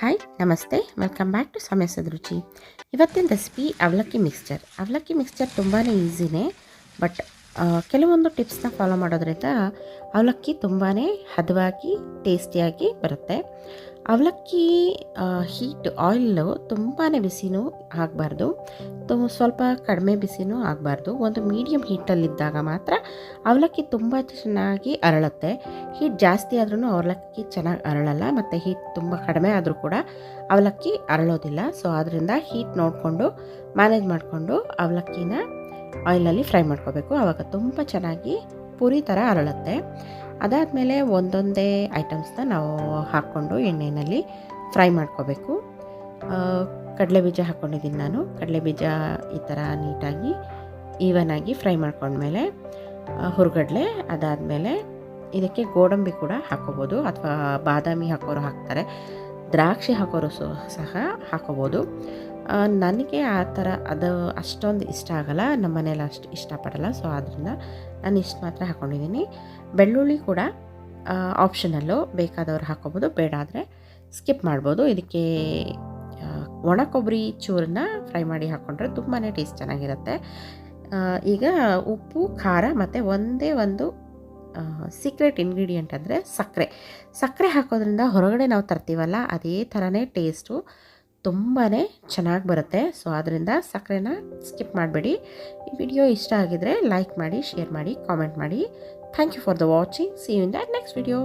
Hi ನಮಸ್ತೆ, welcome back to ಸಮಯಸದ ರುಚಿ. ಇವತ್ತಿನ ರೆಸಿಪಿ ಅವಲಕ್ಕಿ ಮಿಕ್ಸ್ಚರ್. ಅವಲಕ್ಕಿ ಮಿಕ್ಸ್ಚರ್ ತುಂಬಾ ಈಸಿನೇ, ಬಟ್ ಕೆಲವೊಂದು ಟಿಪ್ಸ್ನ ಫಾಲೋ ಮಾಡೋದ್ರಿಂದ ಅವಲಕ್ಕಿ ತುಂಬಾ ಹದವಾಗಿ ಟೇಸ್ಟಿಯಾಗಿ ಬರುತ್ತೆ. ಅವಲಕ್ಕಿ ಹೀಟ್ ಆಯಿಲು ತುಂಬಾ ಬಿಸಿನೂ ಆಗಬಾರ್ದು, ಸ್ವಲ್ಪ ಕಡಿಮೆ ಬಿಸಿನೂ ಆಗಬಾರ್ದು. ಒಂದು ಮೀಡಿಯಮ್ ಹೀಟಲ್ಲಿದ್ದಾಗ ಮಾತ್ರ ಅವಲಕ್ಕಿ ತುಂಬ ಚೆನ್ನಾಗಿ ಅರಳುತ್ತೆ. ಹೀಟ್ ಜಾಸ್ತಿ ಆದ್ರೂ ಅವಲಕ್ಕಿ ಚೆನ್ನಾಗಿ ಅರಳಲ್ಲ, ಮತ್ತು ಹೀಟ್ ತುಂಬ ಕಡಿಮೆ ಆದರೂ ಕೂಡ ಅವಲಕ್ಕಿ ಅರಳೋದಿಲ್ಲ. ಸೊ ಆದ್ದರಿಂದ ಹೀಟ್ ನೋಡಿಕೊಂಡು ಮ್ಯಾನೇಜ್ ಮಾಡಿಕೊಂಡು ಅವಲಕ್ಕಿನ ಆಯಿಲಲ್ಲಿ ಫ್ರೈ ಮಾಡ್ಕೋಬೇಕು. ಆವಾಗ ತುಂಬ ಚೆನ್ನಾಗಿ ಪೂರಿ ಥರ ಅರಳುತ್ತೆ. ಅದಾದಮೇಲೆ ಒಂದೊಂದೇ ಐಟಮ್ಸ್ನ ನಾವು ಹಾಕ್ಕೊಂಡು ಎಣ್ಣೆಯಲ್ಲಿ ಫ್ರೈ ಮಾಡ್ಕೋಬೇಕು. ಕಡಲೆಬೀಜ ಹಾಕ್ಕೊಂಡಿದ್ದೀನಿ ನಾನು. ಕಡಲೆಬೀಜ ಈ ಥರ ನೀಟಾಗಿ ಈವನಾಗಿ ಫ್ರೈ ಮಾಡ್ಕೊಂಡ್ಮೇಲೆ ಹುರ್ಗಡ್ಲೆ, ಅದಾದಮೇಲೆ ಇದಕ್ಕೆ ಗೋಡಂಬಿ ಕೂಡ ಹಾಕ್ಕೋಬೋದು, ಅಥವಾ ಬಾದಾಮಿ ಹಾಕೋರು ಹಾಕ್ತಾರೆ, ದ್ರಾಕ್ಷಿ ಹಾಕೋರು ಸಹ ಹಾಕೋಬೋದು. ನನಗೆ ಆ ಥರ ಅದು ಅಷ್ಟೊಂದು ಇಷ್ಟ ಆಗಲ್ಲ, ನಮ್ಮ ಮನೇಲಿ ಅಷ್ಟು ಇಷ್ಟಪಡಲ್ಲ. ಸೊ ಆದ್ದರಿಂದ ನಾನು ಇಷ್ಟು ಮಾತ್ರ ಹಾಕ್ಕೊಂಡಿದ್ದೀನಿ. ಬೆಳ್ಳುಳ್ಳಿ ಕೂಡ ಆಪ್ಷನಲ್ಲು, ಬೇಕಾದವ್ರು ಹಾಕ್ಕೋಬೋದು, ಬೇಡ ಆದರೆ ಸ್ಕಿಪ್ ಮಾಡ್ಬೋದು. ಇದಕ್ಕೆ ಒಣ ಕೊಬ್ಬರಿ ಚೂರನ್ನ ಫ್ರೈ ಮಾಡಿ ಹಾಕ್ಕೊಂಡ್ರೆ ತುಂಬಾ ಟೇಸ್ಟ್ ಚೆನ್ನಾಗಿರುತ್ತೆ. ಈಗ ಉಪ್ಪು, ಖಾರ ಮತ್ತು ಒಂದೇ ಒಂದು ಸೀಕ್ರೆಟ್ ಇಂಗ್ರೀಡಿಯೆಂಟ್ ಅಂದರೆ ಸಕ್ಕರೆ ಹಾಕೋದ್ರಿಂದ ಹೊರಗಡೆ ನಾವು ತರ್ತೀವಲ್ಲ ಅದೇ ಥರನೇ ಟೇಸ್ಟು ತುಂಬಾ ಚೆನ್ನಾಗಿ ಬರುತ್ತೆ. ಸೊ ಆದ್ದರಿಂದ ಸಕ್ಕರೆನ ಸ್ಕಿಪ್ ಮಾಡಬೇಡಿ. ಈ ವಿಡಿಯೋ ಇಷ್ಟ ಆಗಿದರೆ ಲೈಕ್ ಮಾಡಿ, ಶೇರ್ ಮಾಡಿ, ಕಾಮೆಂಟ್ ಮಾಡಿ. Thank you for the watching. See you in the next video.